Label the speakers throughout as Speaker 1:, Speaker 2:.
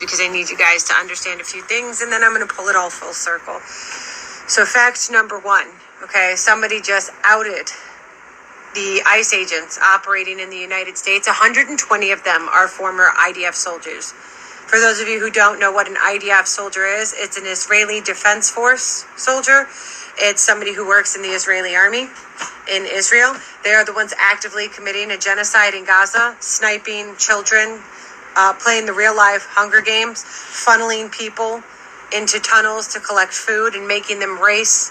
Speaker 1: because I need you guys to understand a few things, and then I'm going to pull it all full circle. So fact number one, okay, somebody just outed the ICE agents operating in the United States. 120 of them are former IDF soldiers. For those of you who don't know what an IDF soldier is, it's an Israeli Defense Force soldier. It's somebody who works in the Israeli army in Israel. They are the ones actively committing a genocide in Gaza, sniping children, playing the real life Hunger Games, funneling people into tunnels to collect food and making them race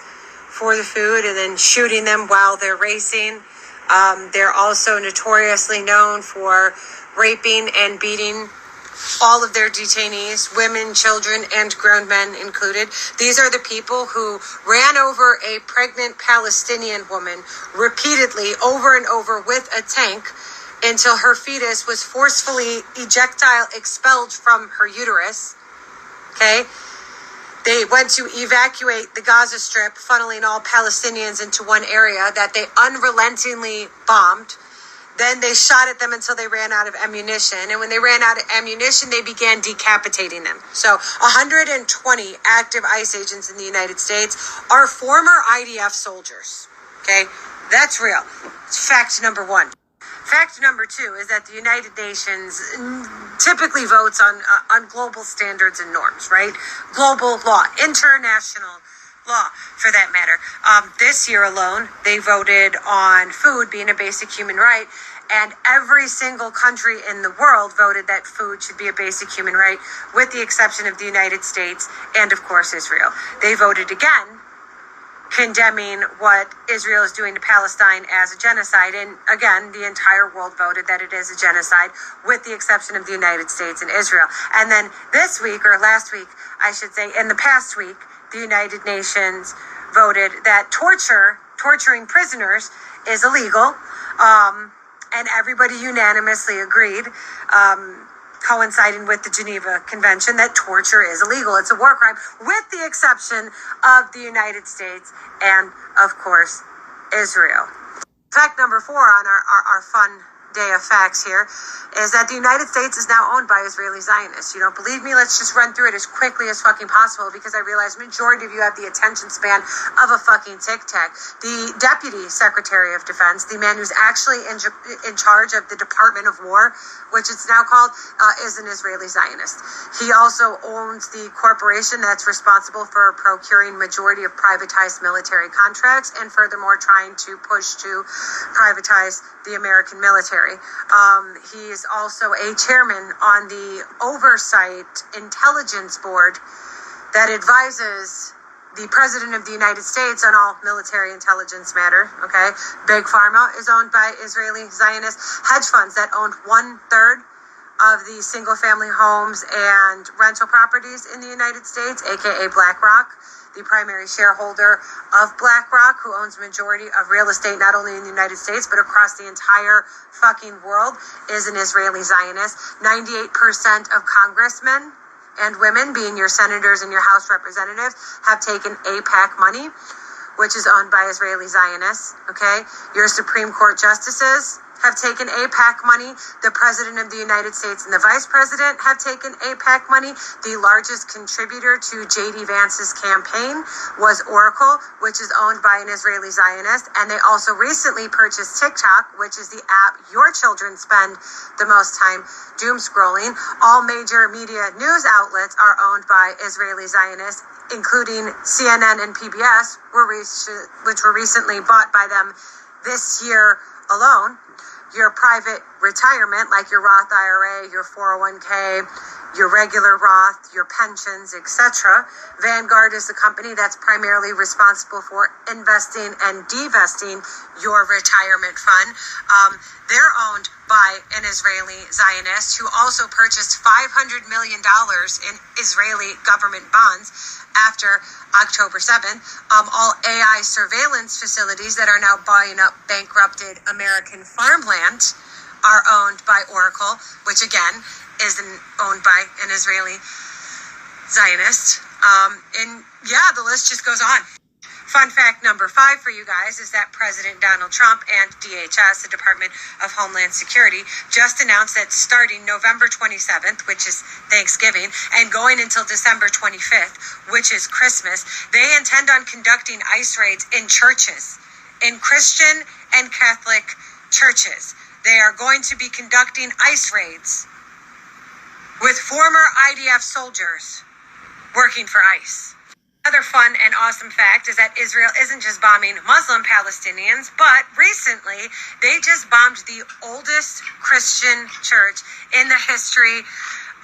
Speaker 1: for the food and then shooting them while they're racing. They're also notoriously known for raping and beating all of their detainees, women, children, and grown men included. These are the people who ran over a pregnant Palestinian woman repeatedly over and over with a tank until her fetus was forcefully ejectile expelled from her uterus. Okay? They went to evacuate the Gaza Strip, funneling all Palestinians into one area that they unrelentingly bombed. Then they shot at them until they ran out of ammunition. And when they ran out of ammunition, they began decapitating them. So 120 active ICE agents in the United States are former IDF soldiers. Okay? That's real. It's fact number one. Fact number two is that the United Nations typically votes on global standards and norms, right? Global law, international law, for that matter. This year alone, they voted on food being a basic human right, and every single country in the world voted that food should be a basic human right, with the exception of the United States and, of course, Israel. They voted again, condemning what Israel is doing to Palestine as a genocide. And again, the entire world voted that it is a genocide, with the exception of the United States and Israel. And then this week, or last week, I should say, in the past week, the United Nations voted that torturing prisoners is illegal. And everybody unanimously agreed, coinciding with the Geneva Convention, that torture is illegal. It's a war crime, with the exception of the United States and, of course, Israel. Fact number four on our fun day of facts here is that the United States is now owned by Israeli Zionists. You don't believe me? Let's just run through it as quickly as fucking possible, because I realize majority of you have the attention span of a fucking tic-tac. The Deputy Secretary of Defense, the man who's actually in charge of the Department of War, which it's now called, is an Israeli Zionist. He also owns the corporation that's responsible for procuring majority of privatized military contracts, and furthermore trying to push to privatize the American military. He is also a chairman on the Oversight Intelligence Board that advises the President of the United States on all military intelligence matter. Okay, Big Pharma is owned by Israeli Zionists. Hedge funds that owned 1/3 of the single-family homes and rental properties in the United States, aka BlackRock, the primary shareholder of BlackRock, who owns majority of real estate not only in the United States but across the entire fucking world, is an Israeli Zionist. 98% of congressmen and women, being your senators and your House representatives, have taken AIPAC money, which is owned by Israeli Zionists. Okay, your Supreme Court justices have taken AIPAC money. The President of the United States and the Vice President have taken AIPAC money. The largest contributor to J.D. Vance's campaign was Oracle, which is owned by an Israeli Zionist. And they also recently purchased TikTok, which is the app your children spend the most time doom scrolling. All major media news outlets are owned by Israeli Zionists, including CNN and PBS, which were recently bought by them this year alone. Your private retirement, like your Roth IRA, your 401k, your regular Roth, your pensions, etc. Vanguard is the company that's primarily responsible for investing and divesting your retirement fund. They're owned by an Israeli Zionist who also purchased $500 million in Israeli government bonds after October 7th. All AI surveillance facilities that are now buying up bankrupted American farmland are owned by Oracle, which again is owned by an Israeli Zionist. And yeah, the list just goes on. Fun fact number 5 for you guys is that President Donald Trump and DHS, the Department of Homeland Security, just announced that starting November 27th, which is Thanksgiving, and going until December 25th, which is Christmas, they intend on conducting ICE raids in churches, in Christian and Catholic churches. They are going to be conducting ICE raids with former IDF soldiers working for ICE. Another fun and awesome fact is that Israel isn't just bombing Muslim Palestinians, but recently they just bombed the oldest Christian church in the history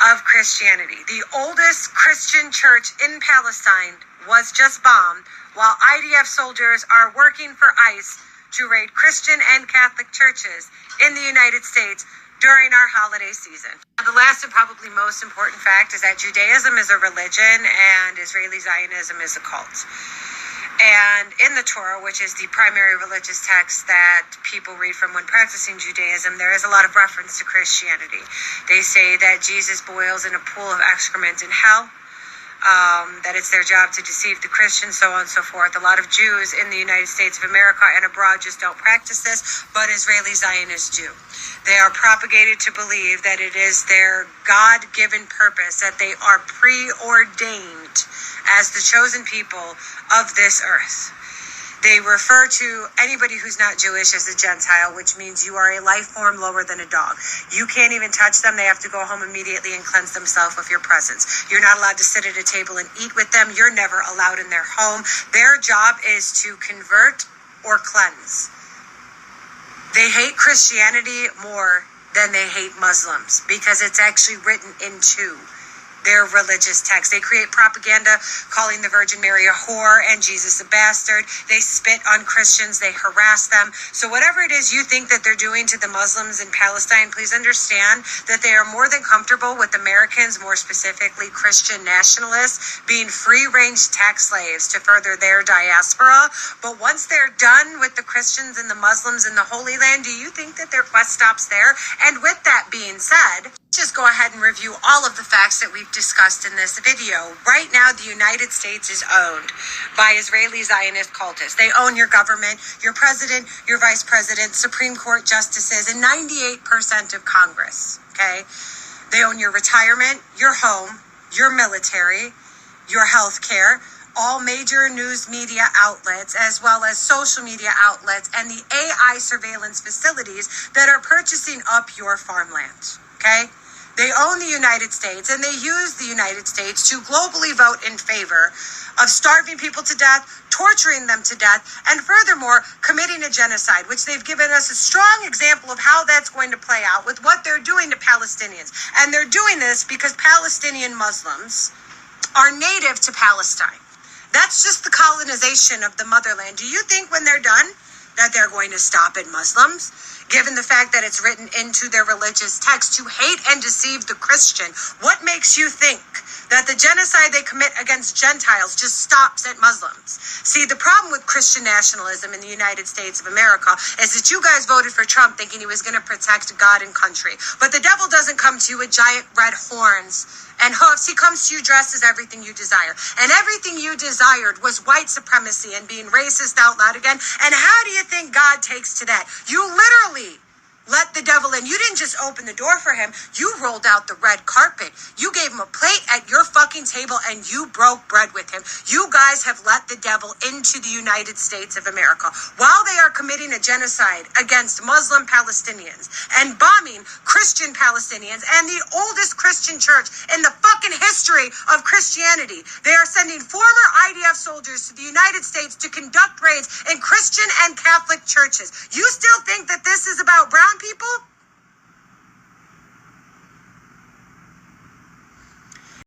Speaker 1: of Christianity. The oldest Christian church in Palestine was just bombed while IDF soldiers are working for ICE to raid Christian and Catholic churches in the United States during our holiday season. The last and probably most important fact is that Judaism is a religion and Israeli Zionism is a cult. And in the Torah, which is the primary religious text that people read from when practicing Judaism, there is a lot of reference to Christianity. They say that Jesus boils in a pool of excrement in hell, that it's their job to deceive the Christians, so on and so forth. A lot of Jews in the United States of America and abroad just don't practice this, but Israeli Zionists do. They are propagated to believe that it is their God-given purpose, that they are preordained as the chosen people of this earth. They refer to anybody who's not Jewish as a Gentile, which means you are a life form lower than a dog. You can't even touch them. They have to go home immediately and cleanse themselves of your presence. You're not allowed to sit at a table and eat with them. You're never allowed in their home. Their job is to convert or cleanse. They hate Christianity more than they hate Muslims because it's actually written into their religious text. They create propaganda calling the Virgin Mary a whore and Jesus a bastard. They spit on Christians. They harass them. So whatever it is you think that they're doing to the Muslims in Palestine, please understand that they are more than comfortable with Americans, more specifically Christian nationalists, being free-range tax slaves to further their diaspora. But once they're done with the Christians and the Muslims in the Holy Land, do you think that their quest stops there? And with that being said, just go ahead and review all of the facts that we've discussed in this video. Right now, the United States is owned by Israeli Zionist cultists. They own your government, your president, your vice president, Supreme Court justices, and 98% of Congress, okay? They own your retirement, your home, your military, your health care, all major news media outlets, as well as social media outlets, and the AI surveillance facilities that are purchasing up your farmland, okay? They own the United States, and they use the United States to globally vote in favor of starving people to death, torturing them to death, and furthermore, committing a genocide, which they've given us a strong example of how that's going to play out with what they're doing to Palestinians. And they're doing this because Palestinian Muslims are native to Palestine. That's just the colonization of the motherland. Do you think when they're done that they're going to stop at Muslims? Given the fact that it's written into their religious text to hate and deceive the Christian, what makes you think that the genocide they commit against Gentiles just stops at Muslims? See, the problem with Christian nationalism in the United States of America is that you guys voted for Trump thinking he was going to protect God and country. But the devil doesn't come to you with giant red horns and hoofs. He comes to you dressed as everything you desire. And everything you desired was white supremacy and being racist out loud again. And how do you think God takes to that? You literally let the devil in. You didn't just open the door for him. You rolled out the red carpet. You gave him a plate at your fucking table and you broke bread with him. You guys have let the devil into the United States of America while they are committing a genocide against Muslim Palestinians and bombing Christian Palestinians and the oldest Christian church in the fucking history of Christianity. They are sending former IDF soldiers to the United States to conduct raids in Christian and Catholic churches. You still think that this is about brown people?